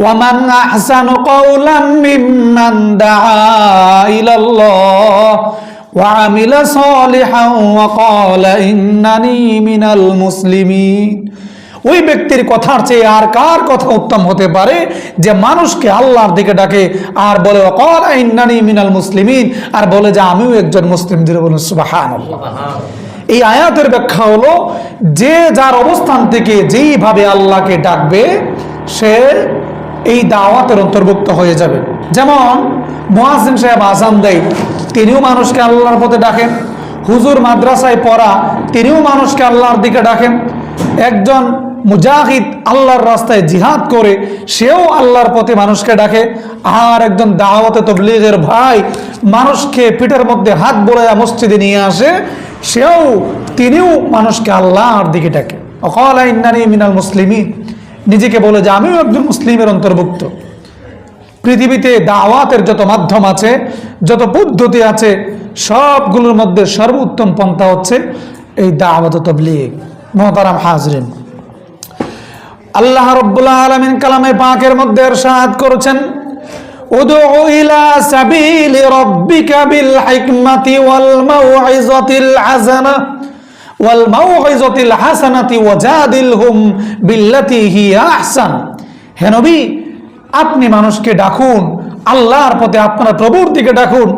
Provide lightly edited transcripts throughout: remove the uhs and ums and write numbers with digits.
ومن أحسن قولا ممن دعا إلى الله وعمل صالحا وقال إنني من المسلمين। ওই ব্যক্তির কথার চেয়ে আর কার কথা উত্তম হতে পারে যে মানুষকে আল্লাহর দিকে ডাকে আর বলে ওয়াকালা ইন্নানি মিনাল মুসলিমিন, আর বলে যে আমিও একজন মুসলিম। দিলে বলুন সুবহানাল্লাহ। এই আয়াতের ব্যাখ্যা হলো যে যার অবস্থান থেকে যেইভাবে আল্লাহকে ডাকবে সে এই দাওয়াতের অন্তর্ভুক্ত হয়ে যাবে। যেমন মুয়াজ্জিন সাহেব আযান দেয়, তিনিও মানুষকে আল্লাহর পথে ডাকেন। হুজুর মাদ্রাসায় পড়া, তিনিও মানুষকে আল্লাহর দিকে ডাকেন। একজন মুজাহিদ আল্লাহর রাস্তায় জিহাদ করে সেও আল্লাহর পথে মানুষকে ডাকে। আর একজন দাওয়াতে তাবলীগের ভাই মানুষকে পিঠের মধ্যে হাত বোলায়া মসজিদে নিয়ে আসে, তিনিও মানুষকে আল্লাহর দিকে ডাকে। ওয়াকালা ইন্নানি মিনাল মুসলিমিন, নিজেকে বলে যে আমিও একজন মুসলিমের অন্তর্ভুক্ত। পৃথিবীতে দাওয়াতের যত মাধ্যম আছে, যত পদ্ধতি আছে, সবগুলোর মধ্যে সর্বোত্তম পন্থা হচ্ছে এই দাওয়াত তাবলীগ। মুহতারাম হাজরিন, আল্লাহ রাব্বুল আলামিন কালামে পাকের মধ্যে ইরশাদ করেছেন, উদউ ইলা সাবিলি রাব্বিকা বিল হিকমাতি ওয়াল মাউইযাতিল হাসানাতি ওয়াজাদিলহুম বিল্লাতি হিয়া আহসান। হে নবী, আপনি মানুষকে ডাকুন আল্লাহর পথে, আপনার প্রভুর দিকে ডাকুন।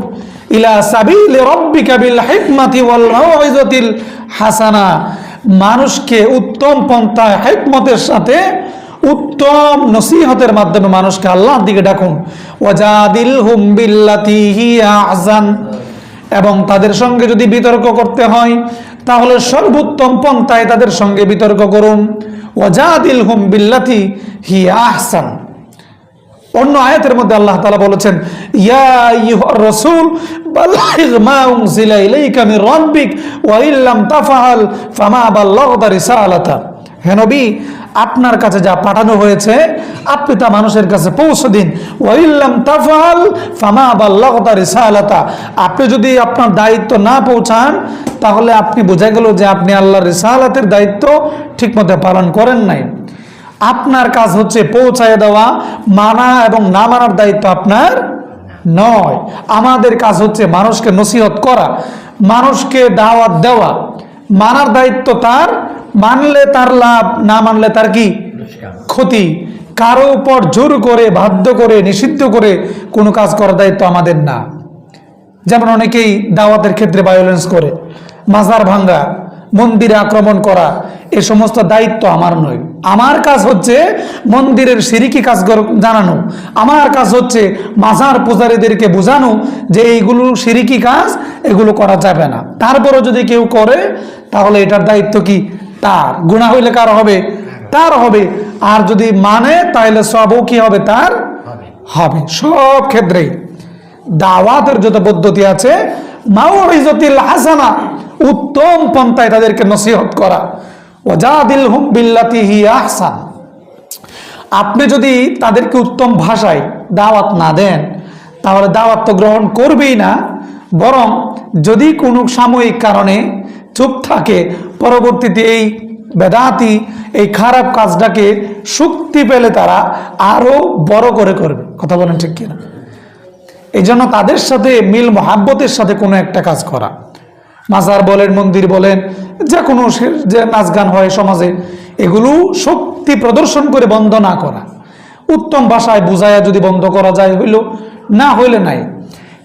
ইলা সাবিলি রাব্বিকা বিল হিকমাতি ওয়াল মাউইযাতিল হাসানা, মানুষকে উত্তম পন্থায় হিকমতের সাথে উত্তম নসিহতের মাধ্যমে মানুষকে আল্লাহর দিকে ডাকুন। ওয়াজাদিলহুম বিল্লাতি হিয়া আহসান, এবং তাদের সঙ্গে যদি বিতর্ক করতে হয় তাহলে সর্বোত্তম পন্থায় তাদের সঙ্গে বিতর্ক করুন। ওয়াজাদিলহুম বিল্লাতি হিয়া আহসান। অন্য আয়াতের মধ্যে আল্লাহ তাআলা বলেছেন, ইয়া আইয়ুহার রাসূল বাল্লিগ মা উনজিলা ইলাইকা মির রাব্বিক ওয়া ইল্লাম তাফআল ফামা বাল্লাগতা রিসালাতা। হে নবী, আপনার কাছে যা পাঠানো হয়েছে আপনি তা মানুষের কাছে পৌঁছে দিন। ওয়া ইল্লাম তাফআল ফামা বাল্লাগতা রিসালাতা, আপনি যদি আপনার দায়িত্ব না পৌঁছান তাহলে আপনি বোঝা গেল যে আপনি আল্লাহর রিসালাতের দায়িত্ব ঠিকমতো পালন করেন নাই। আপনার কাজ হচ্ছে পৌঁছায় দেওয়া, মানা এবং না মানার দায়িত্ব আপনার নয়। আমাদের কাজ হচ্ছে মানুষকে নসিহত করা, মানুষকে দাওয়াত দেওয়া। মানার দায়িত্ব তার, মানলে তার লাভ, না মানলে তার কি ক্ষতি। কারো উপর জোর করে, বাধ্য করে, নিষিদ্ধ করে কোনো কাজ করার দায়িত্ব আমাদের না। যেমন অনেকেই দাওয়াতের ক্ষেত্রে ভায়োলেন্স করে, মাজার ভাঙ্গা, মন্দিরে আক্রমণ করা, এ সমস্ত দায়িত্ব আমার নয়। আমার কাজ হচ্ছে মন্দিরের শিরকি কাজ জানানো, আমার কাজ হচ্ছে মাজার পূজারীদেরকে বোঝানো যে এইগুলো শিরকি কাজ, এগুলো করা যাবে না। তারপরও যদি কেউ করে তাহলে এটার দায়িত্ব কি তার, গুনাহ হইলে কার হবে? তার হবে। আর যদি মানে তাহলে সবও কি হবে? তার হবে। সব ক্ষেত্রেই দাওয়াতের যত পদ্ধতি আছে, মাউইযাতিল হাসানা, উত্তম পন্থায় তাদেরকে নসিহত করা। ওয়াজাদিলহুম বিল্লাতি হিয়া আহসান, আপনি যদি তাদেরকে উত্তম ভাষায় দাওয়াত না দেন তাহলে দাওয়াত তো গ্রহণ করবেই না, বরং যদি কোনো সাময়িক কারণে চুপ থাকে, পরবর্তীতে এই বেদাতি, এই খারাপ কাজটাকে শক্তি পেলে তারা আরো বড় করে করবে। কথা বলেন ঠিক কিনা? এই জন্য তাদের সাথে মিল মোহাব্বতের সাথে কোনো একটা কাজ করা, মাজার বলেন, মন্দির বলেন, যে কোনো যে নাচ গান হয় সমাজে, এগুলো শক্তি প্রদর্শন করে বন্ধ না করা। উত্তম ভাষায় বুঝায়া যদি বন্ধ করা যায় হইল, না হইলে নাই।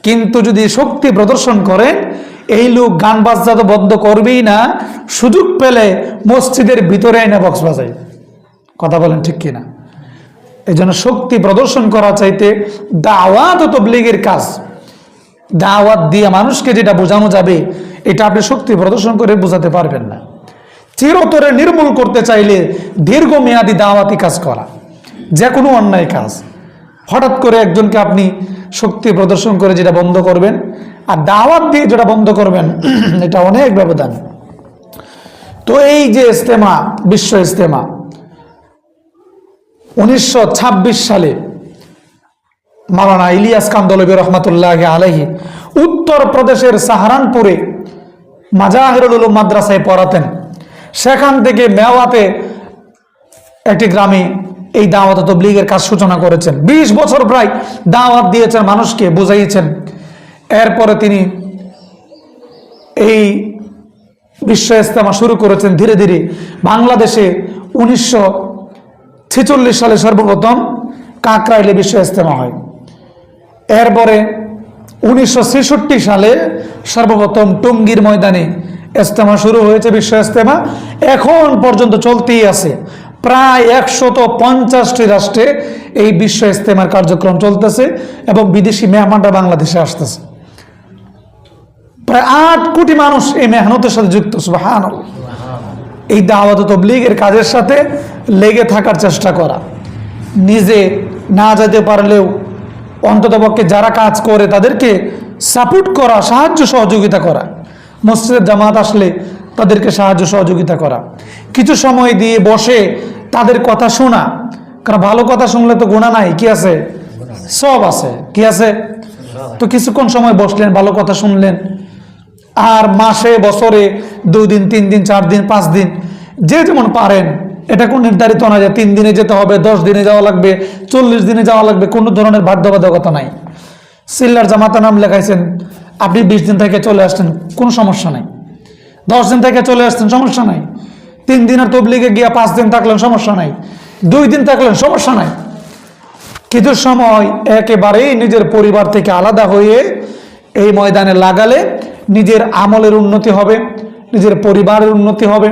কিন্তু যদি শক্তি প্রদর্শন করেন, এই লোক গান বাজনা তো বন্ধ করবেই না, সুযোগ পেলে মসজিদের ভিতরে এনে বক্স বাজায়। কথা বলেন ঠিক কিনা? এই জন্য শক্তি প্রদর্শন করা চাইতে দাওয়াত ও তাবলীগের কাজ, দাওয়াত দিয়ে মানুষকে যেটা বোঝানো যাবে এটা আপনি শক্তি প্রদর্শন করে বোঝাতে পারবেন না। চিরতরে নির্মূল করতে চাইলে দীর্ঘমেয়াদী দাওয়াতি কাজ করা, যে কোনো অন্যায় কাজ। হঠাৎ করে একজনকে আপনি শক্তি প্রদর্শন করে যেটা বন্ধ করবেন আর দাওয়াত দিয়ে যেটা বন্ধ করবেন, এটা অনেক ব্যবধান। তো এই যে ইজতেমা, বিশ্ব ইজতেমা 1926 সালে মাওলানা ইলিয়াস কান্দলবী রহমতুল্লাহ আলাইহি উত্তর প্রদেশের সাহারানপুরে মাজাহিরুল উলুম মাদ্রাসায় পড়াতেন। সেখান থেকে মেওয়াতে একটি গ্রামে এই দাওয়াত তাবলীগের কাজ সূচনা করেছেন। 20 বছর প্রায় দাওয়াত দিয়েছেন, মানুষকে বুঝাইয়েছেন। এরপরে তিনি এই বিশ্ব ইজতেমা শুরু করেছেন ধীরে ধীরে। বাংলাদেশে 1946 সালে সর্বপ্রথম কাকরাইলে বিশ্ব ইজতেমা হয়। এরপরে 1966 সালে সর্বপ্রথম টঙ্গীর ময়দানে ইজতেমা শুরু হয়েছে, বিশ্ব ইজতেমা এখন পর্যন্ত চলতেই আছে। প্রায় 150টি রাষ্ট্রে এই বিশ্ব ইজতেমার কার্যক্রম চলতেছে এবং বিদেশি মেহমানরা বাংলাদেশে আসতেছে। প্রায় 8 কোটি মানুষ এই মেহনতের সাথে যুক্ত। সুবহানাল্লাহ। এই দাওয়াত তাবলীগের কাজের সাথে লেগে থাকার চেষ্টা করা, নিজে না যেতে পারলেও অন্ততপক্ষে যারা কাজ করে তাদেরকে সাপোর্ট করা, সাহায্য সহযোগিতা করা, মসজিদের জামাত আসলে তাদেরকে সাহায্য সহযোগিতা করা, কিছু সময় দিয়ে বসে তাদের কথা শোনা। কারণ ভালো কথা শুনলে তো গুনাহ নাই, কি আছে? সব আছে। কি আছে? তো কিছুক্ষণ সময় বসলেন, ভালো কথা শুনলেন। আর মাসে বছরে 2 দিন 3 দিন 4 দিন 5 দিন যে যেমন পারেন, এটা কোন নির্ধারিত না যে 3 দিনে যেতে হবে, 10 দিনে যাওয়া লাগবে, 40 দিনে যাওয়া লাগবে, কোনো ধরনের বাধ্যবাধকতা নাই। সিল্লার জামাতে নাম লেখাইছেন, আপনি 20 দিন থেকে চলে আসছেন, কোনো সমস্যা নাই। 10 দিন থেকে চলে আসছেন, সমস্যা নাই। 3 দিনের তবলিগে গিয়া 5 দিন থাকলেন, সমস্যা নাই। 2 দিন থাকলেন, সমস্যা নাই। কিছু সময় একেবারেই নিজের পরিবার থেকে আলাদা হয়ে এই ময়দানে লাগালে নিজের আমলের উন্নতি হবে, নিজের পরিবারের উন্নতি হবে,